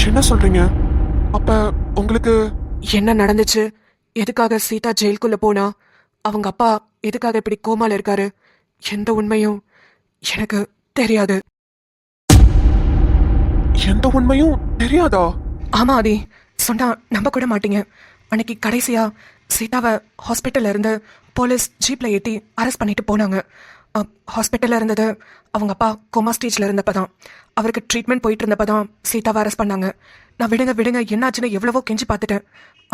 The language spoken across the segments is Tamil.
என்ன சொல்றீங்க? அப்ப உங்களுக்கு என்ன நடந்துச்சு? எதுக்காக சீதா ஜெயிலுக்குள்ள போனா? அவங்க அப்பா எதுக்காக இப்படி கோமால இருக்காரு? எந்த உண்மையும் எனக்கு தெரியாது. எந்த உண்மையும் தெரியாதா? ஆமா ஆதி, சொன்னா நம்ப கூட மாட்டீங்க. அன்னைக்கு கடைசியா சீதாவை ஹாஸ்பிட்டல்ல இருந்து போலீஸ் ஜீப்ல ஏத்தி அரெஸ்ட் பண்ணிட்டு போனாங்க. ஹாஸ்பிட்டல்ல இருந்தது அவங்க அப்பா கோமா ஸ்டேஜ்ல இருந்தப்பதான். அவருக்கு ட்ரீட்மெண்ட் போயிட்டு இருந்தப்பதான் சீதாவை அரெஸ்ட் பண்ணாங்க. நான் விடுங்க விடுங்க என்னாச்சுன்னு எவ்வளவோ கெஞ்சி பார்த்துட்டேன்.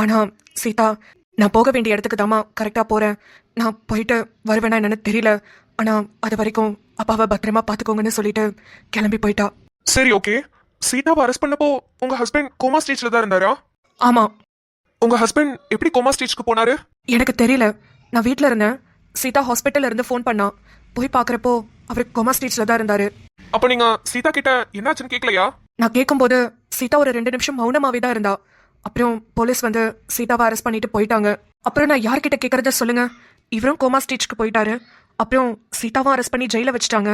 ஆனா சீதா, நான் போக வேண்டிய இடத்துக்கு தாமா கரெக்டா போறேன், நான் போயிட்டு வருவேனா என்னன்னு தெரியல, ஆனா அது வரைக்கும் அப்பாவை பத்திரமா பாத்துக்கோங்கன்னு சொல்லிட்டு கிளம்பி போயிட்டா. சரி, ஓகே. சீதாவை அரெஸ்ட் பண்ணப்போ உங்க ஹஸ்பண்ட் கோமா ஸ்டேஜ்ல தான் இருந்தாரா? ஆமா. உங்க ஹஸ்பண்ட் எப்படி கோமா ஸ்டேஜ்க்கு போனாரு? எனக்கு தெரியல, நான் வீட்ல இருந்தேன். சீதா ஹாஸ்பிட்டல்ல இருந்து ஃபோன் பண்ணா. போய் பாக்குறப்போ அவர் கோமா ஸ்டேஜ்ல தான் இருந்தாரு. அப்ப நீங்க சீதா கிட்ட என்னாச்சுன்னு கேட்கலையா? நான் கேட்கும்போது சீதா ஒரு 2 நிமிஷம் மௌனமாவே தான் இருந்தா. அப்புறம் போலீஸ் வந்து சீதாவை அரெஸ்ட் பண்ணிட்டு போயிட்டாங்க. அப்புறம் நான் யார்கிட்ட கேட்கறத சொல்லுங்க? இவரும் கோமா ஸ்டேஜ்க்கு போயிட்டாரு. அப்புறம் சீதாவும் அரெஸ்ட் பண்ணி ஜெயில வச்சுட்டாங்க.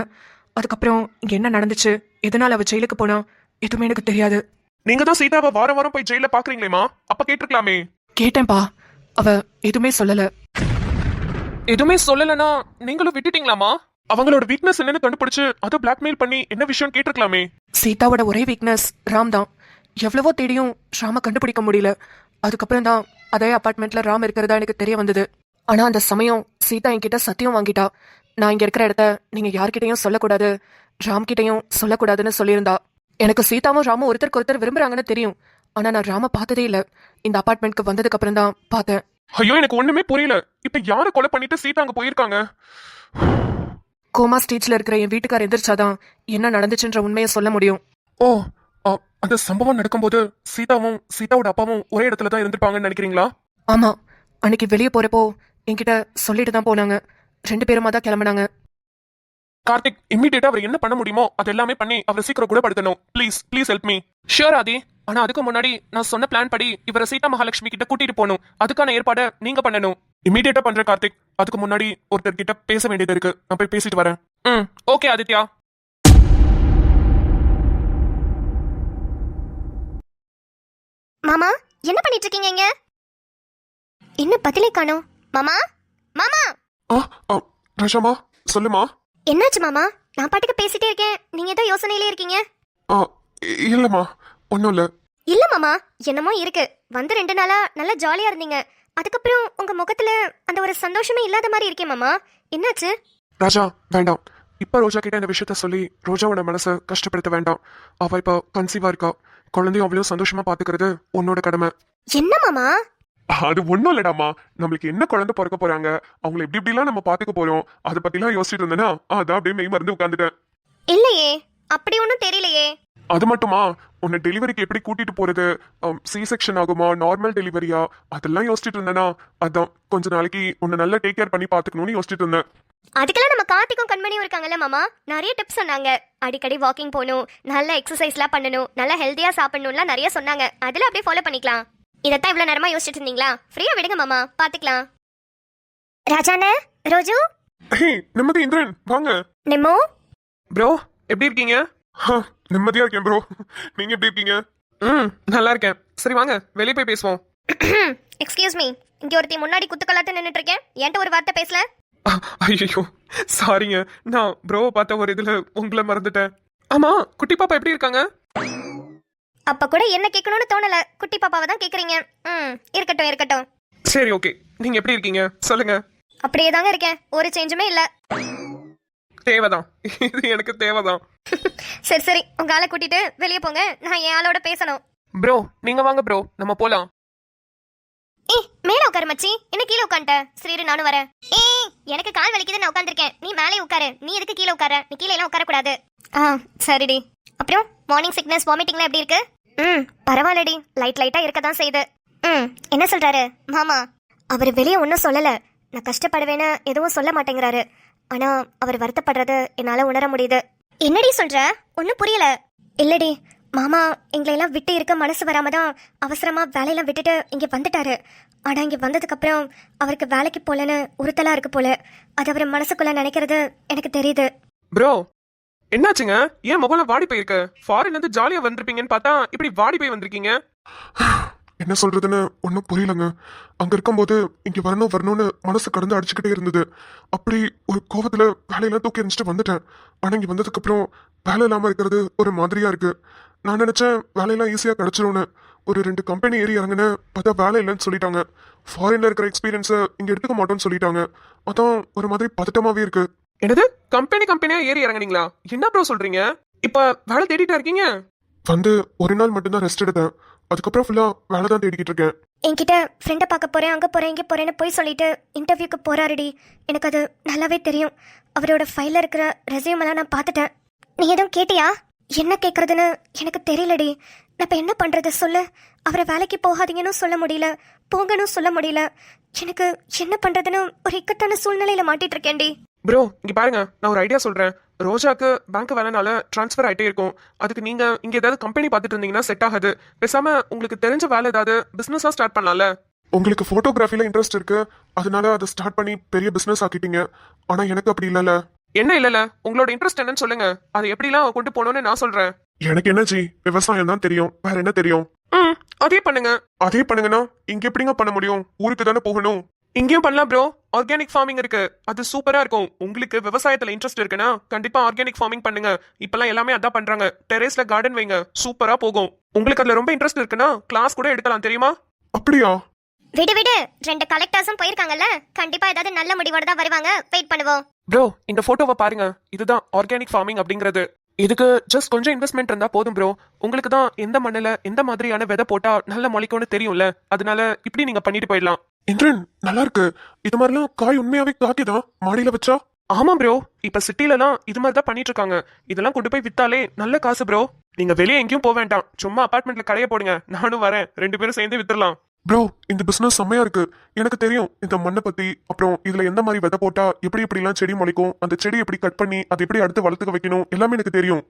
அதுக்கப்புறம் இங்க என்ன நடந்துச்சு, எதனால அவ ஜெயிலுக்கு போனா, எதுவுமே எனக்கு தெரியாது. நீங்க தான் சீதாவை வாரம் வாரம் போய் ஜெயில பாக்குறீங்களேமா, அப்ப கேட்டிருக்கலாமே. கேட்டேன்பா, அவ எதுவுமே சொல்லல. எதுவுமே சொல்லலனா நீங்களும் விட்டுட்டீங்களாமா? அவங்களோட வீக்னஸ் என்னன்னு கண்டுபிடிச்சு அதை பிளாக்மெயில் பண்ணி என்ன விஷயம் கேட்டிருக்கலாமே. சீதாவோட ஒரே வீக்னஸ் ராம் தான். எவ்வளவோ தேடியும் ராம கண்டுபிடிக்க முடியல. அதுக்கப்புறம் தான் அதே அபார்ட்மெண்ட்ல ராம் இருக்கிறதா எனக்கு தெரிய வந்தது. ஆனா அந்த சமயம் சீதா என்கிட்ட சத்தியம் வாங்கிட்டா. நான் இங்க இருக்கிற இடத்த நீங்க யார்கிட்டயும் சொல்லக்கூடாது, ராம் கிட்டையும் சொல்லக்கூடாதுன்னு சொல்லியிருந்தா. எனக்கு சீதாவும் ராமும் ஒருத்தருக்கு ஒருத்தர் விரும்புறாங்கன்னு தெரியும். ஆனா நான் ராம பார்த்ததே இல்ல. இந்த அபார்ட்மெண்ட்க்கு வந்ததுக்கு அப்புறம் தான் பார்த்தேன். ஐயோ, எனக்கு ஒண்ணுமே புரியல. இப்ப யாரை கொலை பண்ணிட்டு சீதா அங்க போயிருக்காங்க? கோமா ஸ்டேஜ்ல இருக்கிற என் வீட்டுக்கார் எந்திரிச்சாதான் என்ன நடந்துச்சுன்ற உண்மையை சொல்ல முடியும். ஓ, அந்த சம்பவம் நடக்கும்போது சீதாவும் சீதாவோட அப்பாவும் ஒரே இடத்துல தான் இருந்திருப்பாங்கன்னு நினைக்கிறீங்களா? ஆமா, அன்னைக்கு வெளியே போறப்போ என்கிட்ட சொல்லிட்டு தான் போனாங்க. 2 பேருமா தான் கிளம்பினாங்க. கார்த்திக், இம்மிடியேட்டா அவர் என்ன பண்ண முடியுமோ அது எல்லாமே பண்ணி அவரை சீக்கிரம் குணப்படுத்தணும். Please please help me. Sure Aadhi. ஆனா அதுக்கு முன்னாடி நான் சொன்ன பிளான் படி இவரை சீதா மகாலட்சுமி கிட்ட கூட்டிட்டு போகணும். அதுக்கான ஏற்பாடை நீங்க பண்ணணும். இம்மிடியேட்டா பண்றேன் கார்த்திக். அதுக்கு முன்னாடி ஒருத்தர் கிட்ட பேச வேண்டியது இருக்கு. நான் போய் பேசிட்டு வரேன். ஓகே ஆதித்யா. மாமா, என்ன பண்ணிட்டு இருக்கீங்க இங்க? என்ன பதிலே காணோம்? மாமா, மாமா. ரஷமா, சொல்லுமா. என்னாச்சு மாமா? நான் பாட்டுக்கு பேசிட்டே இருக்கேன், நீங்க ஏதோ யோசனையிலே இருக்கீங்க. இல்லம்மா, ஒன்னும் இல்ல. இல்ல மாமா, என்னமோ இருக்கு. வந்து 2 நாளா நல்லா ஜாலியா இருந்தீங்க. அதுக்கப்புறம் உங்க முகத்துல அந்த ஒரு சந்தோஷமே இல்லாத மாதிரி இருக்கே மாமா. என்னாச்சு? ராஜா, வேண்டாம். இப்ப ரோஜா கிட்ட இந்த விஷயத்த சொல்லி ரோஜாவோட மனசை கஷ்டப்படுத்த வேண்டாம். அவ இப்ப கன்சீவா இருக்கா. குழந்தையும் அவ்வளவு சந்தோஷமா பாத்துக்கிறது உன்னோட கடமை. என்ன மாமா? அது ஒண்ணும் இல்லடாமா. நம்மளுக்கு என்ன குழந்தை பிறக்க போறாங்க, அவங்களை எப்படி இப்படிலாம் நம்ம பாத்துக்க போறோம், அதை பத்தி எல்லாம் யோசிச்சுட்டு இருந்தேன்னா அதான் அப்படியே மெய் மறந்து உட்காந்துட்டேன். இல்லையே, அப்படி ஒன்னும் தெரியலையே. அது மட்டுமா, உன்னை டெலிவரிக்கு எப்படி கூட்டிட்டு போறது, சி செக்ஷன் ஆகுமா நார்மல் டெலிவரியா, அதெல்லாம் யோசிச்சுட்டு இருந்தேன்னா அதான் கொஞ்ச நாளைக்கு உன்னை நல்லா டேக் கேர் பண்ணி பாத்துக்கணும்னு யோசிச்சுட்டு இருந்தேன். அதுக்கெல்லாம் நம்ம கார்த்திக்கும் கண்மணியும் இருக்காங்கல்ல மாமா. நிறைய டிப்ஸ் சொன்னாங்க. அடிக்கடி வாக்கிங் போகணும், நல்ல எக்ஸசைஸ்லாம் பண்ணணும், நல்லா ஹெல்த்தியா சாப்பிடணும்லாம் நிறைய சொன்னாங்க. அதில் அப்படியே ஃபாலோ பண்ணிக்கலாம். இதைத்தான் இவ்வளோ நேரமா யோசிச்சுட்டு இருந்தீங்களா? ஃப்ரீயா விடுங்க மாமா, பாத்துக்கலாம். ராஜாண்ணே, ரோஜு, நிம்மதி, இந்திரன் வாங்க. நிம்மோ ப்ரோ, எப்படி இருக்கீங்க? நிம்மதியா இருக்கேன் ப்ரோ. நீங்க எப்படி இருக்கீங்க? நல்லா இருக்கேன். சரி வாங்க வெளியே போய் பேசுவோம். எக்ஸ்கியூஸ் மீ, இங்க ஒருத்தி முன்னாடி குத்துக்கலாட்டு நின்னுட்டு இருக்கேன். என்கிட்ட ஒரு வார்த்தை பேசல? ஐயோ சாரிங்க, நான் ப்ரோவை பார்த்த ஒரு இதுல உங்களை மறந்துட்டேன். ஆமா, குட்டி பாப்பா எப்படி இருக்காங்க? அப்ப கூட என்ன கேட்கணும்னு தோணல, குட்டி பாப்பாவை தான் கேக்குறீங்க. இருக்கட்டும் இருக்கட்டும். சரி ஓகே, நீங்க எப்படி இருக்கீங்க சொல்லுங்க. அப்படியே தாங்க இருக்கேன், ஒரு சேஞ்சுமே இல்ல. தேவைதான், இது எனக்கு தேவைதான். சரி சரி, உங்க ஆளை கூட்டிட்டு வெளியே போங்க, நான் என் ஆளோட பேசணும். ப்ரோ நீங்க வாங்க ப்ரோ, நம்ம போலாம். மேல உட்காரு மச்சி, என்ன கீழே உட்காந்துட்ட? ஸ்ரீரு, நானும் வரேன். எனக்கு கால் வலிக்குது, நான் உட்காந்துருக்கேன். நீ மேலே உட்காரு. நீ எதுக்கு கீழே உட்கார? நீ கீழே எல்லாம் உட்கார கூடாது. சரிடி. அப்புறம் மார்னிங் சிக்னஸ் வாமிட்டிங்லாம் எப்படி இருக்கு? பரவாயில்லடி, லைட்டா இருக்கதான் செய்யுது. என்ன சொல்றாரு மாமா? அவர் வெளியே ஒன்றும் சொல்லல. நான் கஷ்டப்படுவேன்னு எதுவும் சொல்ல மாட்டேங்கிறாரு. ஆனா அவர் வருத்தப்படுறது என்னால உணர முடியுது. என்னடி சொல்ற? ஒன்னும் புரியல. இல்லடி மாமா, எங்களை எல்லாம் விட்டு இருக்க மனசு வராம தான் அவசரமா வேலையெல்லாம் விட்டுட்டு இங்க வந்துட்டாரு. ஆனா இங்க வந்ததுக்கு அப்புறம் அவருக்கு வேலைக்கு போலன்னு உறுத்தலா இருக்கு போல. அது அவர் மனசுக்குள்ள நினைக்கிறது எனக்கு தெரியுது. ப்ரோ என்னாச்சுங்க? ஏன் முகம்ல வாடி போயிருக்கு? ஃபாரின்ல இருந்து ஜாலியா வந்திருப்பீங்கன்னு பார்த்தா இப்படி வாடி போய் வந்திருக்கீங்க. என்ன சொல்றதுன்னு ஒன்றும் புரியலங்க. அங்க இருக்கும்போது இங்க வரணும் வரணும்னு மனசு கடந்து அடிச்சுக்கிட்டே இருந்தது. அப்படி ஒரு கோவத்துல வேலையெல்லாம் தூக்கி எறிஞ்சிட்டு வந்துட்டேன். ஆனா இங்க வந்ததுக்கு அப்புறம் வேலை இல்லாம இருக்கிறது ஒரு மாதிரியா இருக்கு. நான் நினைச்சேன் வேலையெல்லாம் ஈஸியா கிடைச்சிரும்னு. ஒரு 2 கம்பெனி ஏறி இறங்குன்னு பார்த்தா வேலை இல்லைன்னு சொல்லிட்டாங்க. ஃபாரின்ல இருக்கிற எக்ஸ்பீரியன்ஸை இங்க எடுத்துக்க மாட்டோம்னு சொல்லிட்டாங்க. அதான் ஒரு மாதிரி பதட்டமாவே இருக்கு. என்னது? கம்பெனியா ஏறி இறங்குனீங்களா? என்ன ப்ரோ சொல்றீங்க? இப்ப வேலை தேடிட்டா இருக்கீங்க? வந்து ஒரு நாள் மட்டும்தான் ரெஸ்ட் எடுத்தேன். அதுக்கப்புறம் ஃபுல்லா வேலை தான் தேடிக்கிட்டு இருக்கேன். என்கிட்ட ஃப்ரெண்டை பார்க்க போறேன் அங்கே போறேன் இங்கே போறேன்னு போய் சொல்லிட்டு இன்டர்வியூக்கு போறாருடி. எனக்கு அது நல்லாவே தெரியும். அவரோட ஃபைலில் இருக்கிற ரெஸ்யூம் எல்லாம் நான் பார்த்துட்டேன். நீ எதுவும் கேட்டியா? என்ன கேட்கறதுன்னு எனக்கு தெரியலடி. நான் இப்போ என்ன பண்றது சொல்லு. அவரை வேலைக்கு போகாதீங்கன்னு சொல்ல முடியல, போங்கன்னு சொல்ல முடியல. எனக்கு என்ன பண்றதுன்னு ஒரு இக்கட்டான சூழ்நிலையில மாட்டிட்டு இருக்கேன்டி. ப்ரோ இங்க பாருங்க, நான் ஒரு ஐடியா சொல்றேன். ரோஜாக்கு பேங்க் வேலைனால ட்ரான்ஸ்ஃபர் ஆயிட்டே இருக்கும். அதுக்கு நீங்க இங்க ஏதாவது கம்பெனி பார்த்துட்டு இருந்தீங்கன்னா செட் ஆகாது. பேசாம உங்களுக்கு தெரிஞ்ச வேலை ஏதாவது பிசினஸா ஸ்டார்ட் பண்ணலாம்ல. உங்களுக்கு போட்டோகிராஃபில இன்ட்ரெஸ்ட் இருக்கு, அதனால அதை ஸ்டார்ட் பண்ணி பெரிய பிசினஸ் ஆக்கிட்டீங்க. ஆனா எனக்கு அப்படி இல்லைல்ல. என்ன இல்லல, உங்களோட இன்ட்ரெஸ்ட் என்னன்னு சொல்லுங்க. அதை எப்படிலாம் கொண்டு போகணும்னு நான் சொல்றேன். எனக்கு என்ன ஜி, விவசாயம் தான் தெரியும், வேற என்ன தெரியும்? அதே பண்ணுங்க. அதே பண்ணுங்கன்னா இங்க எப்படிங்க பண்ண முடியும்? ஊருக்கு தானே போகணும். இங்கேயும் பண்ணலாம் ப்ரோ. ஆர்கானிக் ஃபார்மிங் இருக்கு, அது சூப்பரா இருக்கும். உங்களுக்கு விவசாயத்துல இன்ட்ரெஸ்ட் இருக்குன்னா கண்டிப்பா ஆர்கானிக் ஃபார்மிங் பண்ணுங்க. இப்பெல்லாம் எல்லாமே அதான் பண்றாங்க. டெரேஸ்ல கார்டன் வைங்க, சூப்பரா போகும். உங்களுக்கு அதுல ரொம்ப இன்ட்ரெஸ்ட் இருக்குன்னா கிளாஸ் கூட எடுக்கலாம், தெரியுமா? அப்படியா? விடு விடு, 2 கலெக்டர்ஸும் போயிருக்காங்கல்ல, கண்டிப்பா ஏதாவது நல்ல முடிவோட தான் வருவாங்க. வெயிட் பண்ணுவோம். ப்ரோ இந்த போட்டோவை பாருங்க, இதுதான் ஆர்கானிக் ஃபார்மிங் அப்படிங்கிறது. இதுக்கு ஜஸ்ட் கொஞ்சம் இன்வெஸ்ட்மெண்ட் இருந்தா போதும் ப்ரோ. உங்களுக்கு தான் எந்த மண்ணுல எந்த மாதிரியான விதை போட்டா நல்ல முளைக்கும்னு தெரியும்ல, அதனால இப்படி நீங்க பண்ணிட்டு போயிடலாம். இந்திரன் நல்லா இருக்கு. இது மாதிரிலாம் காய் உண்மையாவே காக்கிதான் மாடியில வச்சா? ஆமா ப்ரோ, இப்ப சிட்டிலலாம் இது மாதிரி தான் பண்ணிட்டு இருக்காங்க. இதெல்லாம் கொண்டு போய் வித்தாலே நல்ல காசு ப்ரோ. நீங்க வெளியே எங்கேயும் போக வேண்டாம், சும்மா அபார்ட்மெண்ட்ல கடைய போடுங்க, நானும் வரேன், 2 பேரும் சேர்ந்து வித்துடலாம். ப்ரோ இந்த பிசினஸ் செம்மையா இருக்கு. எனக்கு தெரியும் இந்த மண்ணை பத்தி, அப்புறம் இதுல எந்த மாதிரி விதை போட்டா எப்படி எப்படிலாம் செடி முளைக்கும், அந்த செடி எப்படி கட் பண்ணி அதை எப்படி அடுத்து வளர்த்துக்க வைக்கணும், எல்லாமே எனக்கு தெரியும்.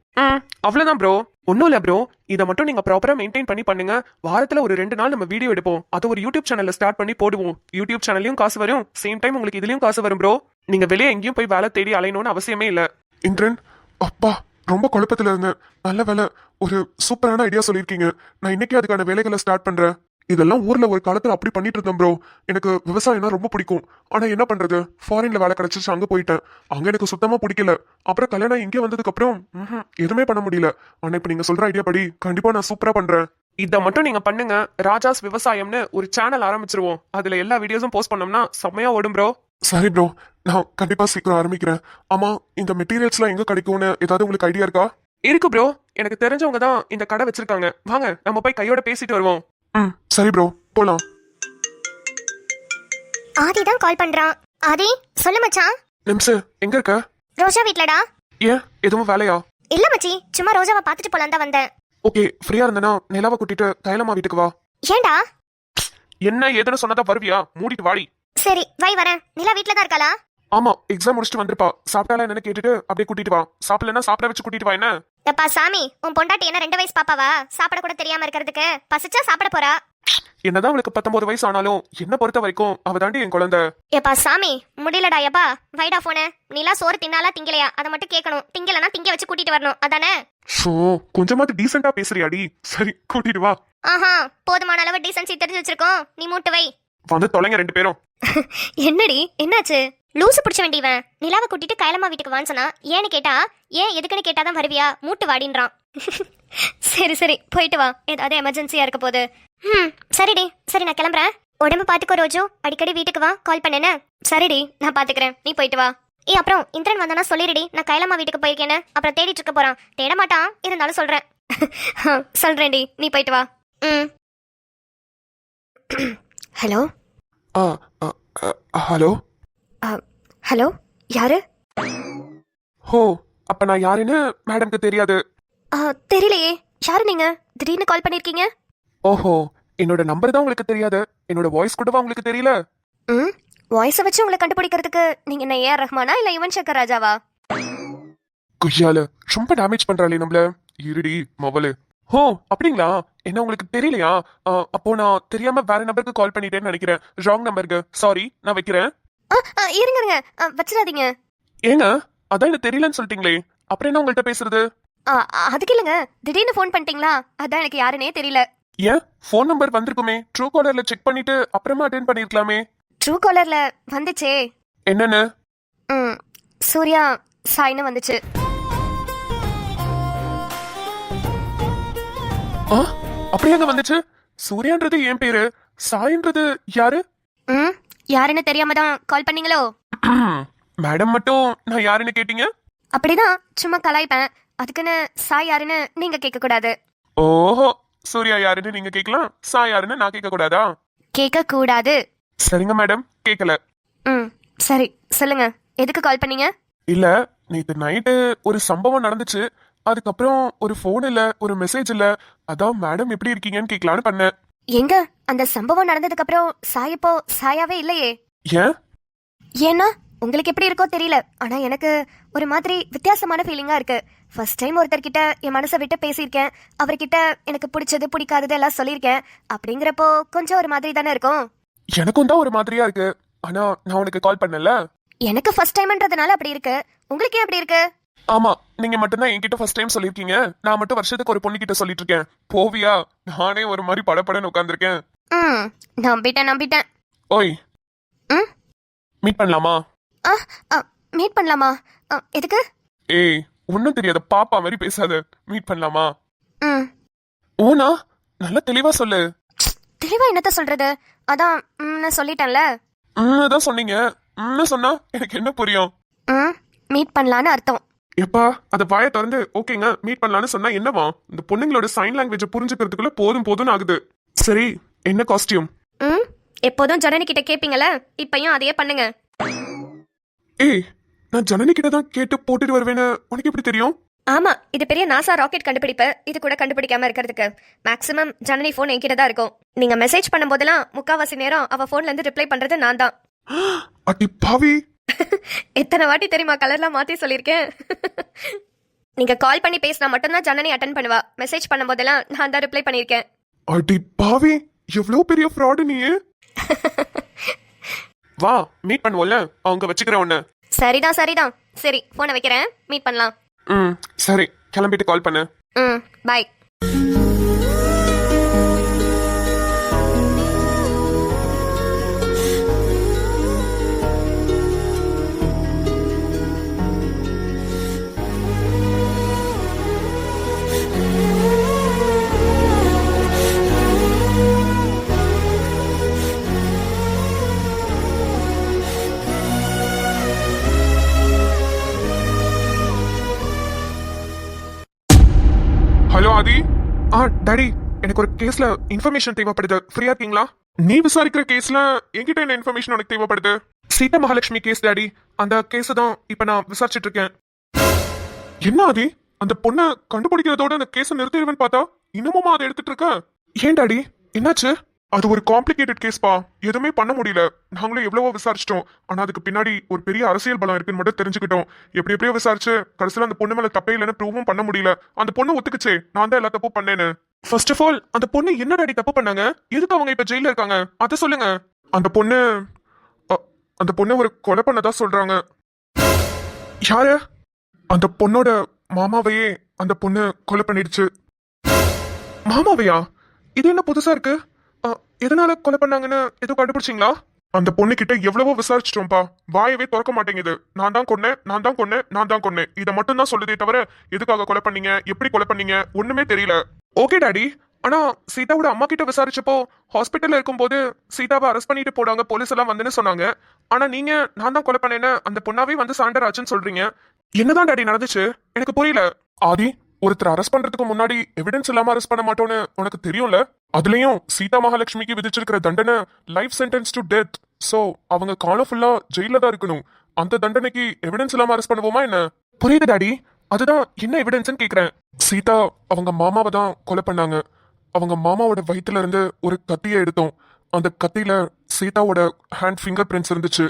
அவ்வளவுதான் ப்ரோ, ஒன்னும் இல்ல ப்ரோ. இதை மட்டும் நீங்க ப்ராப்பரா மெயின்டைன் பண்ணி பண்ணுங்க. வாரத்துல ஒரு 2 நாள் நம்ம வீடியோ எடுப்போம், அது ஒரு யூடியூப் சேனல்ல ஸ்டார்ட் பண்ணி போடுவோம். யூடியூப் சேனல்லையும் காசு வரும், சேம் டைம் உங்களுக்கு இதுலயும் காசு வரும் ப்ரோ. நீங்க வெளியே எங்கேயும் போய் வேலை தேடி அலையணும்னு அவசியமே இல்ல. இந்திரன் அப்பா, ரொம்ப குழப்பத்துல இருந்தேன். நல்ல வேலை, ஒரு சூப்பரான ஐடியா சொல்லியிருக்கீங்க. நான் இன்னைக்கு அதுக்கான வேலைகளை ஸ்டார்ட் பண்றேன். இதெல்லாம் ஊர்ல ஒரு காலத்துல அப்படி பண்ணிட்டு இருந்தேன் ப்ரோ. எனக்கு விவசாயம்னா ரொம்ப பிடிக்கும். ஆனா என்ன பண்றது, ஃபாரின்ல வேலை கிடைச்சிச்சு, அங்க போயிட்டேன். அங்க எனக்கு சுத்தமா பிடிக்கல. அப்புறம் கல்யாணம் இங்கே வந்ததுக்கு அப்புறம் எதுவுமே பண்ண முடியல. ஆனா இப்ப நீங்க சொல்ற ஐடியா படி கண்டிப்பா நான் சூப்பரா பண்றேன். இதை மட்டும் நீங்க பண்ணுங்க. ராஜாஸ் விவசாயம்னு ஒரு சேனல் ஆரம்பிச்சிருவோம். அதுல எல்லா வீடியோஸும் போஸ்ட் பண்ணோம்னா செம்மையா ஓடும் ப்ரோ. சரி ப்ரோ, நான் கண்டிப்பா சீக்கிரம் ஆரம்பிக்கிறேன். ஆமா, இந்த மெட்டீரியல்ஸ்லாம் எங்க கிடைக்கும்னு ஏதாவது உங்களுக்கு ஐடியா இருக்கா? இருக்கு ப்ரோ, எனக்கு தெரிஞ்சவங்க தான் இந்த கடை வச்சிருக்காங்க. வாங்க நம்ம போய் கையோட பேசிட்டு வருவோம். சரி ப்ரோ, போலாம். ஆதி தான் கால் பண்றான். ஆதி சொல்லு மச்சான். நிம்சு எங்க இருக்க? ரோஜா வீட்லடா. ஏன் எதுவும் வேலையா? இல்ல மச்சி, சும்மா ரோஜாவை பார்த்துட்டு போலாம் தான் வந்தேன். ஓகே, ஃப்ரீயா இருந்தனா நிலாவை கூட்டிட்டு கைலம்மா வீட்டுக்கு வா. ஏன்டா? என்ன ஏதுன்னு சொன்னதா வருவியா? மூடிட்டு வாடி. சரி வை வரேன். நிலா வீட்ல தான் இருக்காளா? ஆமா, எக்ஸாம் முடிச்சுட்டு வந்திருப்பா. சாப்பிட்டாலும் என்னன்னு கேட்டுட்டு அப்படியே கூட்டிட்டு வா. சாப்பிடலன்னா சாப்பிட வச்சு கூட்டிட்டு வா. என்ன எப்பா சாமி, உன் பொண்டாட்டி என்ன 2 வயசு பாப்பாவா? சாப்பிட கூட தெரியாம இருக்கிறதுக்கு பசிச்சா சாப்பிட போறா. என்னதான் அவளுக்கு 19 வயசு ஆனாலும் என்ன பொறுத்த வரைக்கும் அவ தாண்டி என் குழந்தை. எப்பா சாமி முடியலடா. எப்பா வைடா போன. நிலா சோறு தின்னாலா திங்கலையா அதை மட்டும் கேட்கணும். திங்கலனா திங்க வச்சு கூட்டிட்டு வரணும், அதானே? ஷோ, கொஞ்சமாவது டீசெண்டா பேசுறியாடி. சரி கூட்டிட்டு வா. ஆஹா, போதுமான அளவு டீசன்சி தெரிஞ்சு வச்சிருக்கோம். நீ மூட்டு வை. வந்து தொலைங்க 2 பேரும். என்னடி என்னாச்சு? லூசு பிடிச்ச வேண்டியவன் நிலாவை கூட்டிட்டு கைலம்மா வீட்டுக்கு வான்னு ஏன்னு கேட்டா, ஏன் எதுக்குன்னு கேட்டாதான் வருவியா, மூட்டு வாடின்றான். சரி சரி போயிட்டு வா, ஏதாவது எமர்ஜென்சியா இருக்க போது. சரிடி, சரி நான் கிளம்புறேன். உடம்பு பாத்துக்கோ ரோஜு, அடிக்கடி வீட்டுக்கு வா, கால் பண்ணேன்னு. சரிடி நான் பாத்துக்கிறேன், நீ போயிட்டு வா. அப்புறம் இந்திரன் வந்தானா சொல்லிடுடி, நான் கைலம்மா வீட்டுக்கு போயிருக்கேன்னு. அப்புறம் தேடிட்டு இருக்க போறான். தேட மாட்டான், இருந்தாலும் சொல்றேன். சொல்றேன்டி, நீ போயிட்டு வா. ஹலோ ஹலோ ஹலோ, யாரு? ஹோ, அப்ப நான் யாருன்னு மேடம்க்கு தெரியாது. தெரியலையே, யாரு நீங்க? திடீர்னு கால் பண்ணிருக்கீங்க. ஓஹோ, என்னோட நம்பர் தான் உங்களுக்கு தெரியாது, என்னோட வாய்ஸ் கூடவா உங்களுக்கு தெரியல? வாய்ஸை வச்சு உங்களை கண்டுபிடிக்கிறதுக்கு நீங்க என்ன ஏஆர் ரஹ்மானா இல்ல யுவன் சங்கர் ராஜாவா? குய்யால ரொம்ப டேமேஜ் பண்றாளே நம்மள. இருடி மொபைலு. ஹோ அப்படிங்களா? என்ன உங்களுக்கு தெரியலையா? அப்போ நான் தெரியாம வேற நம்பருக்கு கால் பண்ணிட்டேன்னு நினைக்கிறேன். ராங் நம்பருக்கு சாரி, நான் வைக்கிறேன். இருங்க வச்சிடாதீங்க. ஏங்க, அதான் எனக்கு தெரியலன்னு சொல்லிட்டீங்களே, அப்புறம் என்ன உங்கள்கிட்ட பேசுறது? அதுக்கு இல்லைங்க, திடீர்னு ஃபோன் பண்ணிட்டீங்களா, அதான் எனக்கு யாருன்னே தெரியல. ஏன் ஃபோன் நம்பர் வந்திருக்குமே, ட்ரூ காலர்ல செக் பண்ணிட்டு அப்புறமா அட்டென்ட் பண்ணிருக்கலாமே. ட்ரூ காலர்ல வந்துச்சே. என்னன்னு? ம் சூர்யா சாய்னு வந்துச்சு. அப்படியாங்க வந்துச்சு? சூர்யான்றது என் பேரு, சாயின்றது யாரு? ம் யாருன்னு தெரியாம தான் கால் பண்ணீங்களோ? மேடம் மட்டும் நான் யாருன்னு கேட்டீங்க? அப்படிதான் சும்மா கலாய்ப்பேன், அதுக்குன்னு சாய் யாருன்னு நீங்க கேட்க கூடாது. ஓஹோ, சூர்யா யாருன்னு நீங்க கேட்கலாம், சாய் யாருன்னு நான் கேட்க கூடாதா? கேட்க கூடாது. சரிங்க மேடம், கேட்கல. ம் சரி சொல்லுங்க, எதுக்கு கால் பண்ணீங்க? இல்ல, நேத்து நைட்டு ஒரு சம்பவம் நடந்துச்சு. அதுக்கப்புறம் ஒரு ஃபோன் இல்ல, ஒரு மெசேஜ் இல்ல. அதான் மேடம் எப்படி இருக்கீங்கன்னு கேட்கலான்னு பண்ணேன். எங்க அந்த சம்பவம் நடந்ததுக்கு அப்புறம் சாய் இப்போ சாயாவே இல்லையே. ஏன்? ஏன்னா உங்களுக்கு எப்படி இருக்கோ தெரியல, ஆனா எனக்கு ஒரு மாதிரி வித்தியாசமான ஃபீலிங்கா இருக்கு. ஃபர்ஸ்ட் டைம் ஒருத்தர்கிட்ட என் மனசை விட்டு பேசியிருக்கேன், அவர்கிட்ட எனக்கு பிடிச்சது பிடிக்காதது எல்லாம் சொல்லியிருக்கேன். அப்படிங்கிறப்போ கொஞ்சம் ஒரு மாதிரி தானே இருக்கும். எனக்கும் தான் ஒரு மாதிரியா இருக்கு. ஆனா நான் உனக்கு கால் பண்ணல. எனக்கு ஃபர்ஸ்ட் டைம்ன்றதுனால அப்படி இருக்கு, உங்களுக்கு ஏன் அப்படி இருக்கு? ஆமா, நீங்க மட்டும்தான் என்கிட்ட ஃபர்ஸ்ட் டைம் சொல்லிருக்கீங்க. நான் மட்டும் வருஷத்துக்கு ஒரு பொண்ணு கிட்ட சொல்லிட்டு இருக்கேன். போவியா? நானே ஒரு மாதிரி படபடன்னு உட்கார்ந்திருக்கேன். ம் நம்பிட்டேன். ஓய், ம் மீட் பண்ணலாமா? மீட் பண்ணலாமா? எதுக்கு? ஏய், ஒன்னும் தெரியாத பாப்பா மாதிரி பேசாத. மீட் பண்ணலாமா? ம் ஓனா, நல்லா தெளிவா சொல்லு. தெளிவா என்னத்த சொல்றது, அதான் நான் சொல்லிட்டேன்ல. தான் சொன்னீங்க. சொன்னா எனக்கு என்ன புரியும்? ம் மீட் பண்ணலான்னு அர்த்தம். எப்பா அத வாயை திறந்து ஓகேங்க மீட் பண்ணலாம்னு சொன்னா என்னவா? இந்த பொண்ணுங்களோட சைன் லாங்குவேஜ புரிஞ்சுக்கிறதுக்குள்ள போதும் ஆகுது. சரி, என்ன காஸ்டியூம்? ம் எப்போதும் ஜனனி கிட்ட கேப்பீங்கல, இப்பயும் அதையே பண்ணுங்க. ஏய், நான் ஜனனி கிட்ட தான் கேட்டு போட்டுட்டு வருவேன்னு உனக்கு எப்படி தெரியும்? ஆமா, இது பெரிய நாசா ராக்கெட் கண்டுபிடிப்பு. இது கூட கண்டுபிடிக்காம இருக்கிறதுக்கு மேக்ஸிமம் ஜனனி போன் என்கிட்ட தான் இருக்கும். நீங்க மெசேஜ் பண்ணும் போதெல்லாம் முக்காவாசி நேரம் அவ போன்ல இருந்து ரிப்ளை பண்றது நான் தான். அடி பாவி, எத்தனை வாட்டி தெரியுமா கலர்லாம் மாத்தி சொல்லியிருக்கேன். நீங்க கால் பண்ணி பேசினா மட்டும்தான் ஜனனி அட்டன் பண்ணுவா. மெசேஜ் பண்ணும் போதெல்லாம் நான் தான் ரிப்ளை பண்ணியிருக்கேன். அடி பாவி, எவ்வளவு பெரிய ஃப்ராடு நீ. வா மீட் பண்ணுவோம்ல, அவங்க வச்சுக்கிறேன் உன்ன. சரிதான். சரி, போனை வைக்கிறேன், மீட் பண்ணலாம். சரி, கிளம்பிட்டு கால் பண்ணு. பாய். ஹலோ ஆதி. டாடி, எனக்கு ஒரு கேஸ்ல இன்ஃபர்மேஷன் தேவைப்படுது. ஃப்ரீயா இருக்கீங்களா? நீ விசாரிக்கிற கேஸ்ல என்கிட்ட என்ன இன்ஃபர்மேஷன் உனக்கு தேவைப்படுது? Seetha Mahalakshmi case daddy. அந்த கேஸ் தான் இப்ப நான் விசாரிச்சுட்டு இருக்கேன். என்ன ஆதி, அந்த பொண்ணை கண்டுபிடிக்கிறதோட அந்த கேஸை நிறுத்திடுவேன்னு பார்த்தா இன்னமுமா அதை எடுத்துட்டு இருக்க? ஏன் டாடி, என்னாச்சு? அது ஒரு காம்ப்ளிகேட்டட் கேஸ்பா, எதுவுமே பண்ண முடியல. நாங்களும் எவ்வளவோ விசாரிச்சிட்டோம், ஆனா அதுக்கு பின்னாடி ஒரு பெரிய அரசியல் பலம் இருக்குன்னு மட்டும் தெரிஞ்சுக்கிட்டோம். எப்படியோ விசாரிச்சு கடைசியில அந்த பொண்ணு மேல தப்பே இல்லைன்னு ப்ரூவும் பண்ண முடியல. அந்த பொண்ணு ஒத்துக்குச்சே நான் தான் எல்லா தப்பும் பண்ணேன்னு. ஃபர்ஸ்ட் ஆஃப் ஆல், அந்த பொண்ணு என்ன டாடி தப்பு பண்ணாங்க? எதுக்கு அவங்க இப்ப ஜெயில இருக்காங்க அதை சொல்லுங்க. அந்த பொண்ணு ஒரு கொலை பண்ணதா சொல்றாங்க. யாரு? அந்த பொண்ணோட மாமாவையே அந்த பொண்ணு கொலை பண்ணிடுச்சு. மாமாவையா? இது என்ன புதுசா இருக்கு? எதனால கொலை பண்ணாங்கன்னு எதுவும் கண்டுபிடிச்சிங்களா? அந்த பொண்ணு கிட்ட எவ்வளவோ விசாரிச்சிட்டோம்பா, வாயவே திறக்க மாட்டேங்குது. நான் தான் கொன்னேன் இதை மட்டும் தான் சொல்லுதே தவிர எதுக்காக கொலை பண்ணீங்க, எப்படி கொலை பண்ணீங்க ஒண்ணுமே தெரியல. ஓகே டாடி, ஆனா சீதாவோட அம்மா கிட்ட விசாரிச்சப்போ ஹாஸ்பிட்டல்ல இருக்கும்போது சீதாவை அரெஸ்ட் பண்ணிட்டு போனாங்க, போலீஸ் எல்லாம் வந்துன்னு சொன்னாங்க. ஆனா நீங்க நான் தான் கொலை பண்ணேன்னு அந்த பொண்ணாவே வந்து சரண்டர் ஆச்சுன்னு சொல்றீங்க. என்னதான் டாடி நடந்துச்சு எனக்கு புரியல. ஆதி, ஒருத்தர் அரெஸ்ட் பண்றதுக்கு முன்னாடி எவிடன்ஸ் இல்லாம அரெஸ்ட் பண்ண மாட்டோம்னு உனக்கு தெரியும்ல? அதுலயும் சீதா மகாலட்சுமிக்கு விதிச்சிருக்கிற தண்டனை life sentence to death. So அவங்க காலம் ஃபுல்லா ஜெயில தான் இருக்கணும். அந்த தண்டனைக்கு எவிடன்ஸ் இல்லாம அரெஸ்ட் பண்ணுவோமா என்ன? புரியுது டாடி, அதுதான் என்ன எவிடன்ஸ்னு கேக்குறேன். சீதா அவங்க மாமாவை தான் கொலை பண்ணாங்க. அவங்க மாமாவோட வயிற்றுல இருந்து ஒரு கத்தியை எடுத்தோம். அந்த கத்தியில சீதாவோட ஹேண்ட் ஃபிங்கர் பிரிண்ட்ஸ் இருந்துச்சு.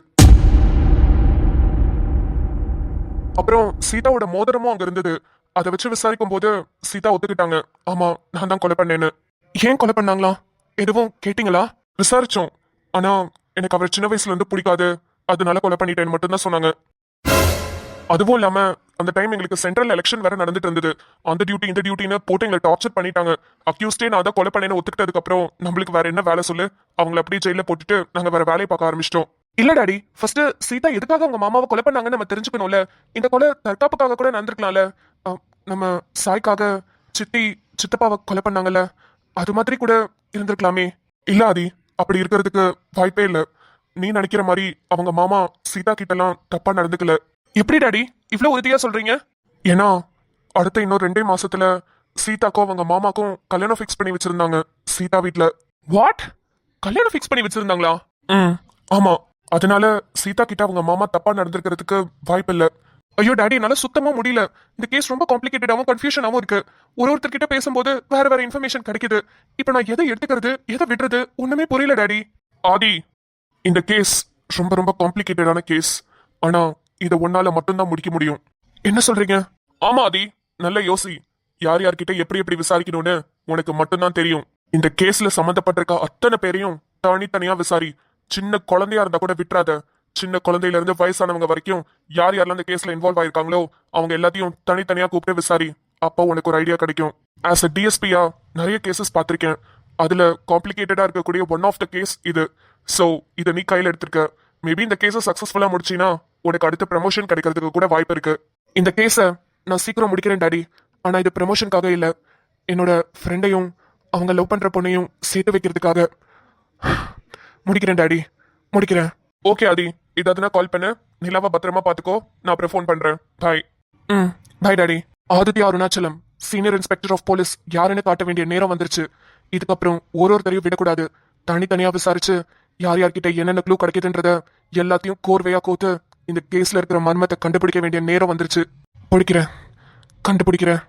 அப்புறம் சீதாவோட மோதிரமும் அங்க இருந்தது. அதை வச்சு விசாரிக்கும் போது சீதா ஒத்துக்கிட்டாங்க, ஆமா நான் தான் கொலை பண்ணேன்னு. ஏன் கொலை பண்ணாங்களா எதுவும் கேட்டீங்களா? விசாரிச்சோம், ஆனா எனக்கு அவர் சின்ன வயசுல இருந்து பிடிக்காது, அதனால கொலை பண்ணிட்டேன்னு மட்டும்தான் சொன்னாங்க. அதுவும் இல்லாம அந்த டைம் எங்களுக்கு சென்ட்ரல் எலெக்ஷன் வேற நடந்துட்டு இருந்தது. அந்த டியூட்டி இந்த டியூட்டின்னு போட்டு எங்களை டார்ச்சர் பண்ணிட்டாங்க. அக்யூஸ்டே நான் தான் கொலை பண்ணேன்னு ஒத்துக்கிட்டதுக்கு அப்புறம் நம்மளுக்கு வேற என்ன வேலை சொல்லு? அவங்கள அப்படியே ஜெயில போட்டுட்டு நாங்க வேற வேலையை பார்க்க ஆரம்பிச்சிட்டோம். இல்ல டாடி, ஃபர்ஸ்ட் சீதா எதுக்காக அவங்க மாமாவை கொலை பண்ணாங்கன்னு நம்ம தெரிஞ்சுக்கணும்ல. இந்த கொலை தற்காப்புக்காக கூட நடந்திருக்கலாம்ல. நம்ம சாய்க்காக சித்தி சித்தப்பாவை கொலை பண்ணாங்கல்ல, அது மாதிரி கூட இருந்திருக்கலாமே. இல்ல ஆதி, அப்படி இருக்கிறதுக்கு வாய்ப்பே இல்ல. நீ நினைக்கிற மாதிரி அவங்க மாமா சீதா கிட்டலாம் தப்பா நடந்துக்கல. எப்படி டாடி இவ்வளவு உறுதியா சொல்றீங்க? ஏன்னா அடுத்த இன்னொரு 2 மாசத்துல சீதாக்கும் அவங்க மாமாக்கும் கல்யாணம் ஃபிக்ஸ் பண்ணி வச்சிருந்தாங்க சீதா வீட்ல. வாட்? கல்யாணம் ஃபிக்ஸ் பண்ணி வச்சிருந்தாங்களா? ஆமா. அதனால சீதா கிட்ட அவங்க மாமா தப்பா நடந்திருக்கிறதுக்கு வாய்ப்பு இல்ல. ஐயோ டாடி, என்னால சுத்தமா முடியல. இந்த கேஸ் ரொம்ப காம்ப்ளிகேட்டடாவும் கன்ஃபியூஷனாவும் இருக்கு. ஒருத்தர்கிட்ட பேசும்போது வேற வேற இன்ஃபர்மேஷன் கிடைக்குது. இப்ப நான் எதை எடுத்துக்கிறது எதை விடுறது ஒண்ணுமே புரியல டாடி. ஆதி, இந்த கேஸ் ரொம்ப ரொம்ப காம்ப்ளிகேட்டடான கேஸ். ஆனா இதை ஒன்னால மட்டும்தான் முடிக்க முடியும். என்ன சொல்றீங்க? ஆமா ஆதி, நல்ல யோசி. யார் யார்கிட்ட எப்படி எப்படி விசாரிக்கணும்னு உனக்கு மட்டும்தான் தெரியும். இந்த கேஸ்ல சம்மந்தப்பட்டிருக்க அத்தனை பேரையும் தனித்தனியா விசாரி. சின்ன குழந்தையா இருந்தா கூட விட்டுறாத. சின்ன குழந்தையில இருந்து வயசானவங்க வரைக்கும் யார் யாரெல்லாம் இந்த கேஸ்ல இன்வால்வ் ஆயிருக்காங்களோ அவங்க எல்லாத்தையும் தனித்தனியா கூப்பிட்டு விசாரி. அப்போ உனக்கு ஒரு ஐடியா கிடைக்கும். ஆஸ் அ டிஎஸ்பியா நிறைய கேசஸ் பார்த்திருக்கேன். அதுல காம்ப்ளிகேட்டடா இருக்கக்கூடிய ஒன் ஆஃப் த கேஸ் இது. சோ இதை நீ கையில எடுத்திருக்க. மேபி இந்த கேஸை சக்சஸ்ஃபுல்லா முடிச்சினா உனக்கு அடுத்த ப்ரமோஷன் கிடைக்கிறதுக்கு கூட வாய்ப்பு இருக்கு. இந்த கேஸை நான் சீக்கிரம் முடிக்கிறேன் டாடி. ஆனா இது ப்ரமோஷனுக்காக இல்ல, என்னோட ஃப்ரெண்டையும் அவங்க லவ் பண்ற பொண்ணையும் சேர்த்து வைக்கிறதுக்காக. முடிக்கிறேன் டாடி, முடிக்கிறேன். ஓகே ஆதி, ஏதாவதுனா கால் பண்ணு. நிலாவை பத்திரமா பாத்துக்கோ. நான் அப்புறம் ஃபோன் பண்றேன். Bye. Bye daddy. Aditya Arunachalam, senior inspector of police யாருன்னு காட்ட வேண்டிய நேரம் வந்துருச்சு. இதுக்கப்புறம் ஒருத்தரையும் விடக்கூடாது. தனித்தனியா விசாரிச்சு யார் யார்கிட்ட என்னென்ன க்ளூ கிடைக்குதுன்றத எல்லாத்தையும் கோர்வையா கோத்து இந்த கேஸ்ல இருக்கிற மர்மத்தை கண்டுபிடிக்க வேண்டிய நேரம் வந்துருச்சு. கண்டுபிடிக்கிறேன்.